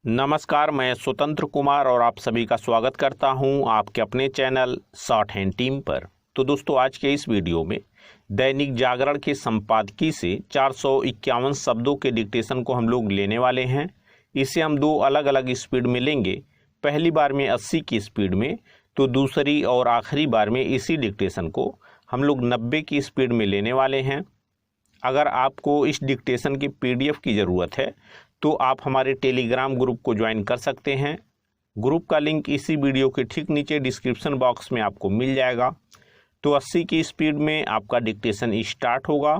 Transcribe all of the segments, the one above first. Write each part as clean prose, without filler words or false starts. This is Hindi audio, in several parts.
नमस्कार, मैं स्वतंत्र कुमार और आप सभी का स्वागत करता हूं आपके अपने चैनल शॉर्ट हैंड टीम पर। तो दोस्तों, आज के इस वीडियो में दैनिक जागरण के संपादकीय से 451 शब्दों के डिक्टेशन को हम लोग लेने वाले हैं। इसे हम दो अलग अलग स्पीड में लेंगे। पहली बार में 80 की स्पीड में, तो दूसरी और आखिरी बार में इसी डिक्टेशन को हम लोग 90 की स्पीड में लेने वाले हैं। अगर आपको इस डिक्टेशन की PDF की ज़रूरत है तो आप हमारे टेलीग्राम ग्रुप को ज्वाइन कर सकते हैं। ग्रुप का लिंक इसी वीडियो के ठीक नीचे डिस्क्रिप्शन बॉक्स में आपको मिल जाएगा। तो 80 की स्पीड में आपका डिक्टेशन स्टार्ट होगा।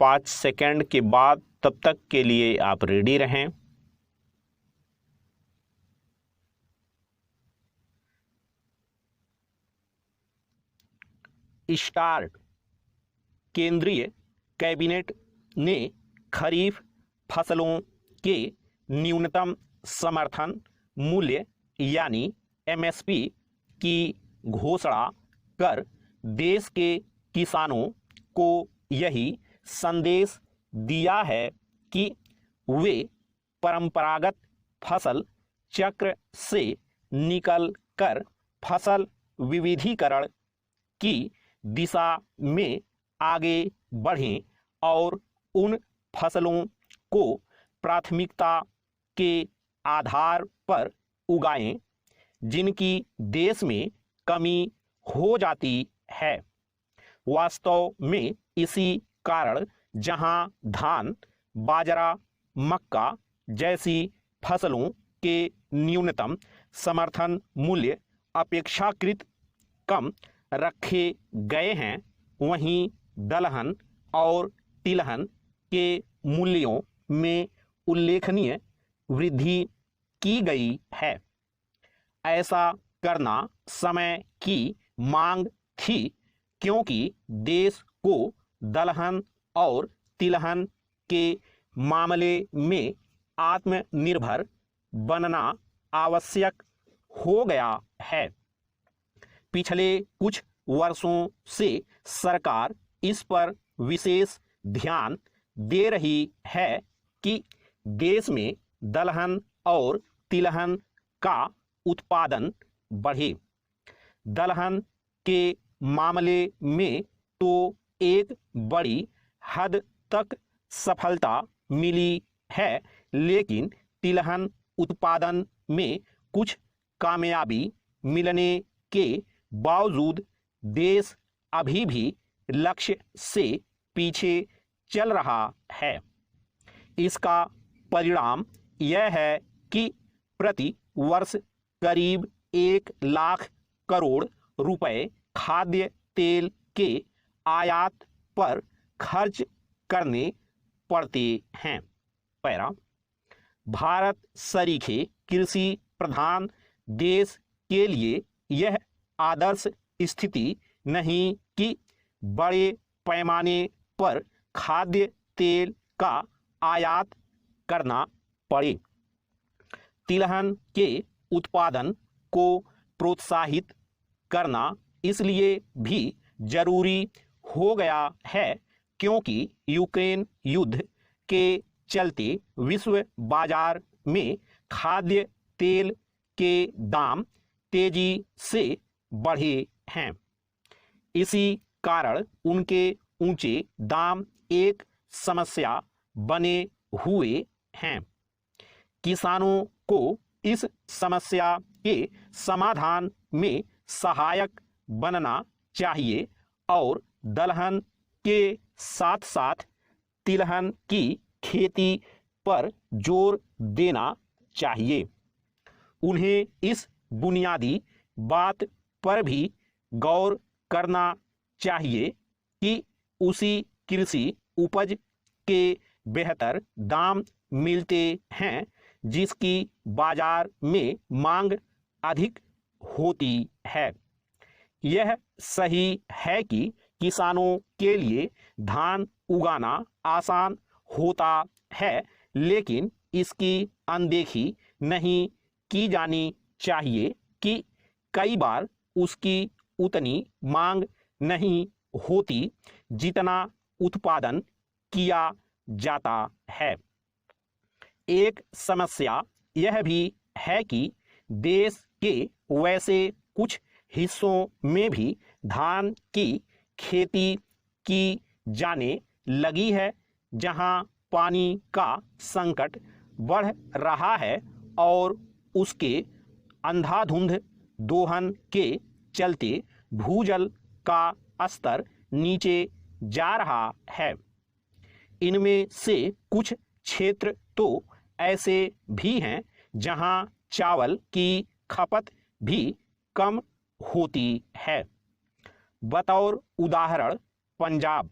5 सेकंड के बाद, तब तक के लिए आप रेडी रहें। स्टार्ट। केंद्रीय कैबिनेट ने खरीफ फसलों के न्यूनतम समर्थन मूल्य यानी MSP की घोषणा कर देश के किसानों को यही संदेश दिया है कि वे परंपरागत फसल चक्र से निकल कर फसल विविधीकरण की दिशा में आगे बढ़ें और उन फसलों को प्राथमिकता के आधार पर उगाएं जिनकी देश में कमी हो जाती है। वास्तव में इसी कारण जहां धान, बाजरा, मक्का जैसी फसलों के न्यूनतम समर्थन मूल्य अपेक्षाकृत कम रखे गए हैं, वहीं दलहन और तिलहन के मूल्यों में उल्लेखनीय वृद्धि की गई है। ऐसा करना समय की मांग थी क्योंकि देश को दलहन और तिलहन के मामले में आत्मनिर्भर बनना आवश्यक हो गया है। पिछले कुछ वर्षों से सरकार इस पर विशेष ध्यान दे रही है कि देश में दलहन और तिलहन का उत्पादन बढ़े। दलहन के मामले में तो एक बड़ी हद तक सफलता मिली है, लेकिन तिलहन उत्पादन में कुछ कामयाबी मिलने के बावजूद देश अभी भी लक्ष्य से पीछे चल रहा है। इसका परिणाम यह है कि प्रति वर्ष करीब 1 लाख करोड़ रुपए खाद्य तेल के आयात पर खर्च करने पड़ते हैं। पैरा। भारत सरीखे कृषि प्रधान देश के लिए यह आदर्श स्थिति नहीं कि बड़े पैमाने पर खाद्य तेल का आयात करना पड़े। तिलहन के उत्पादन को प्रोत्साहित करना इसलिए भी जरूरी हो गया है क्योंकि यूक्रेन युद्ध के चलते विश्व बाजार में खाद्य तेल के दाम तेजी से बढ़े हैं। इसी कारण उनके ऊंचे दाम एक समस्या बने हुए हैं। किसानों को इस समस्या के समाधान में सहायक बनना चाहिए और दलहन के साथ साथ तिलहन की खेती पर जोर देना चाहिए। उन्हें इस बुनियादी बात पर भी गौर करना चाहिए कि उसी कृषि उपज के बेहतर दाम मिलते हैं जिसकी बाजार में मांग अधिक होती है। यह सही है कि किसानों के लिए धान उगाना आसान होता है, लेकिन इसकी अनदेखी नहीं की जानी चाहिए कि कई बार उसकी उतनी मांग नहीं होती जितना उत्पादन किया जाता है। एक समस्या यह भी है कि देश के वैसे कुछ हिस्सों में भी धान की खेती की जाने लगी है जहां पानी का संकट बढ़ रहा है और उसके अंधाधुंध दोहन के चलते भूजल का स्तर नीचे जा रहा है। इनमें से कुछ क्षेत्र तो ऐसे भी हैं जहां चावल की खपत भी कम होती है। बतौर उदाहरण पंजाब।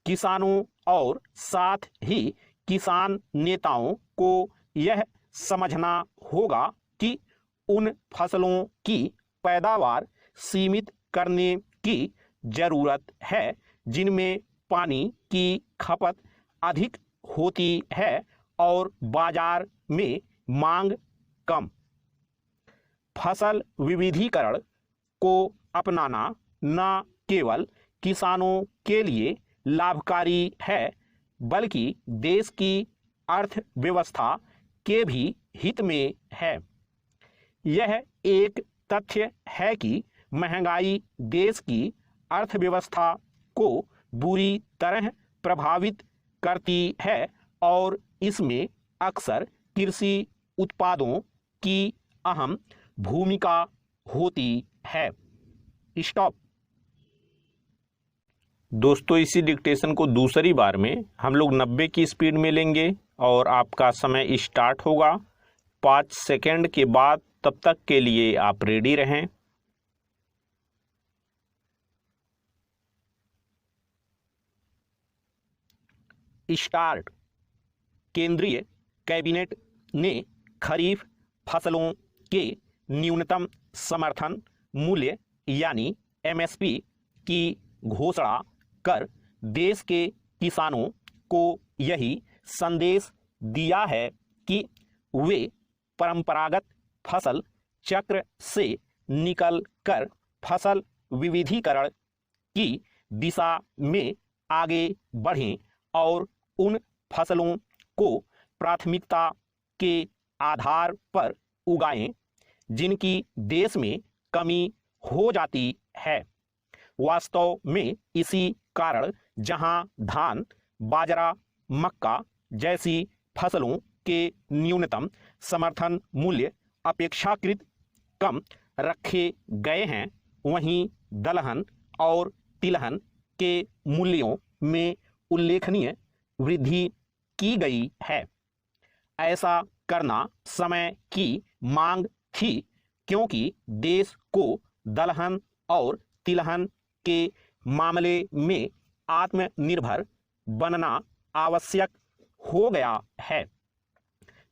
किसानों और साथ ही किसान नेताओं को यह समझना होगा कि उन फसलों की पैदावार सीमित करने की जरूरत है जिनमें पानी की खपत अधिक होती है और बाजार में मांग कम। फसल विविधीकरण को अपनाना न केवल किसानों के लिए लाभकारी है बल्कि देश की अर्थव्यवस्था के भी हित में है। यह एक तथ्य है कि महंगाई देश की अर्थव्यवस्था को बुरी तरह प्रभावित करती है और इसमें अक्सर कृषि उत्पादों की अहम भूमिका होती है। स्टॉप। दोस्तों, इसी डिक्टेशन को दूसरी बार में हम लोग 90 की स्पीड में लेंगे और आपका समय स्टार्ट होगा 5 सेकंड के बाद। तब तक के लिए आप रेडी रहें। स्टार्ट। केंद्रीय कैबिनेट ने खरीफ फसलों के न्यूनतम समर्थन मूल्य यानी एमएसपी की घोषणा कर देश के किसानों को यही संदेश दिया है कि वे परंपरागत फसल चक्र से निकल कर फसल विविधीकरण की दिशा में आगे बढ़ें और उन फसलों को प्राथमिकता के आधार पर उगाएं जिनकी देश में कमी हो जाती है। वास्तव में इसी कारण जहां धान, बाजरा, मक्का जैसी फसलों के न्यूनतम समर्थन मूल्य अपेक्षाकृत कम रखे गए हैं, वहीं दलहन और तिलहन के मूल्यों में उल्लेखनीय वृद्धि की गई है। ऐसा करना समय की मांग थी क्योंकि देश को दलहन और तिलहन के मामले में आत्मनिर्भर बनना आवश्यक हो गया है।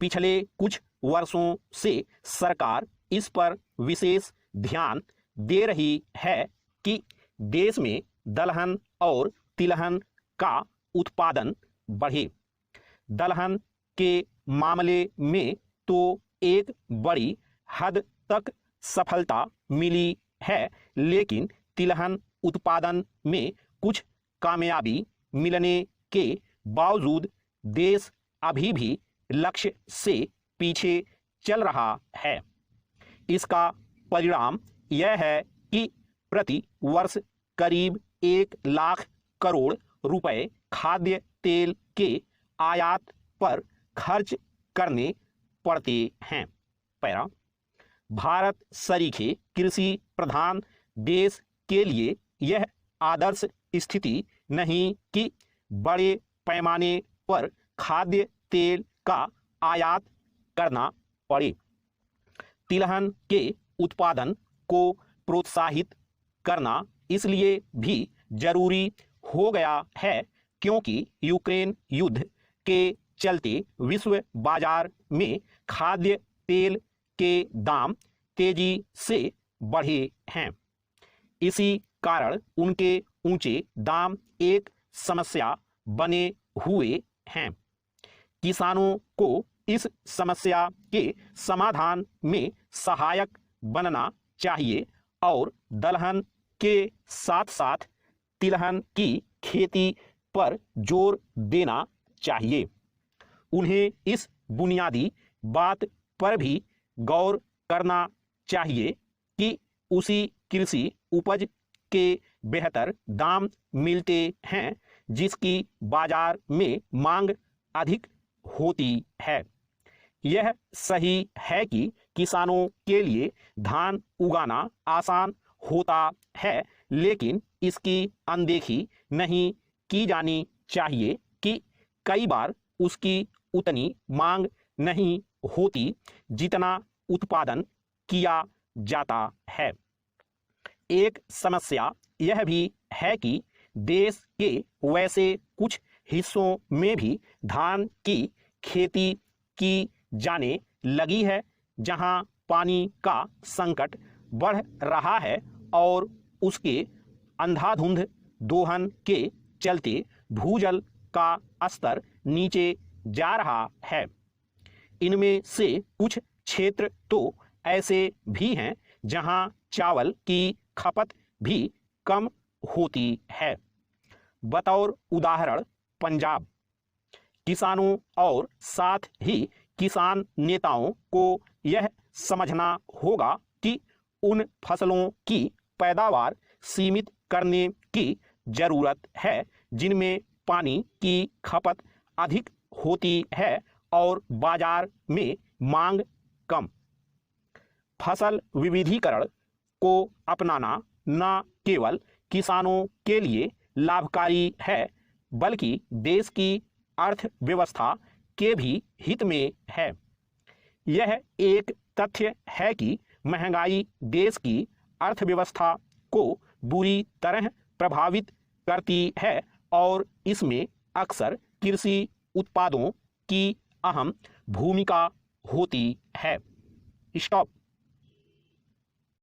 पिछले कुछ वर्षों से सरकार इस पर विशेष ध्यान दे रही है कि देश में दलहन और तिलहन का उत्पादन बढ़े। दलहन के मामले में तो एक बड़ी हद तक सफलता मिली है, लेकिन तिलहन उत्पादन में कुछ कामयाबी मिलने के बावजूद देश अभी भी लक्ष्य से पीछे चल रहा है। इसका परिणाम यह है कि प्रति वर्ष करीब 1 लाख करोड़ रुपए खाद्य तेल के आयात पर खर्च करने पड़ते हैं। पैरा। भारत सरीखे कृषि प्रधान देश के लिए यह आदर्श स्थिति नहीं कि बड़े पैमाने पर खाद्य तेल का आयात करना पड़े। तिलहन के उत्पादन को प्रोत्साहित करना इसलिए भी जरूरी हो गया है क्योंकि यूक्रेन युद्ध के चलते विश्व बाजार में खाद्य तेल के दाम तेजी से बढ़े हैं। इसी कारण उनके ऊंचे दाम एक समस्या बने हुए हैं। किसानों को इस समस्या के समाधान में सहायक बनना चाहिए और दलहन के साथ साथ तिलहन की खेती पर जोर देना चाहिए। उन्हें इस बुनियादी बात पर भी गौर करना चाहिए कि उसी कृषि उपज के बेहतर दाम मिलते हैं जिसकी बाजार में मांग अधिक होती है। यह सही है कि किसानों के लिए धान उगाना आसान होता है, लेकिन इसकी अनदेखी नहीं की जानी चाहिए कि कई बार उसकी उतनी मांग नहीं होती जितना उत्पादन किया जाता है। एक समस्या यह भी है कि देश के वैसे कुछ हिस्सों में भी धान की खेती की जाने लगी है जहां पानी का संकट बढ़ रहा है और उसके अंधाधुंध दोहन के चलते भूजल का स्तर नीचे जा रहा है। इनमें से कुछ क्षेत्र तो ऐसे भी हैं जहां चावल की खपत भी कम होती है। बतौर उदाहरण पंजाब। किसानों और साथ ही किसान नेताओं को यह समझना होगा कि उन फसलों की पैदावार सीमित करने की जरूरत है जिनमें पानी की खपत अधिक होती है और बाजार में मांग कम। फसल विविधीकरण को अपनाना न केवल किसानों के लिए लाभकारी है बल्कि देश की अर्थव्यवस्था के भी हित में है। यह एक तथ्य है कि महंगाई देश की अर्थव्यवस्था को बुरी तरह प्रभावित करती है और इसमें अक्सर कृषि उत्पादों की अहम भूमिका होती है। स्टॉप।